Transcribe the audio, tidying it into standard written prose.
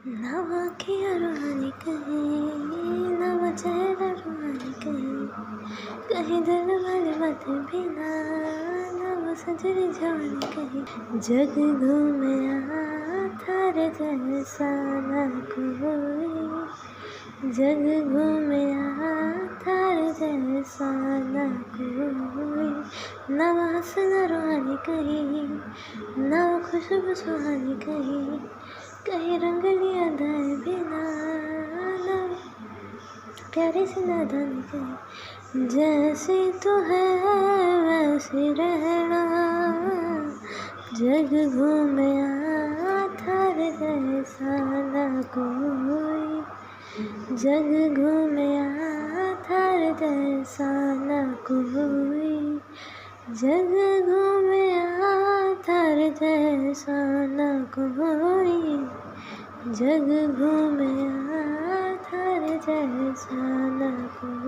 नव की रुहानी कहीं, नव चेहरा रुहानी कहीं, कहीं दिल वाली बात बिना, नव सजरी जवानी कहीं। जग घूमया थारे जैसा न कोई, जग घूमया थारे जैसा न कोई। नव हसन रुहानी कहीं, नव खुशबू सुहानी कहीं, कहीं रंग लिया दाए बिना, नव प्यारी सी नादानी कहीं। जैसी तो है वैसी रहना, जग घूमया थारे जैसा न कोई, जग घूमया थारे जैसा न कोई, जग घूमया थारे जैसा न कोई, जग घूमया थारे जैसा न कोई।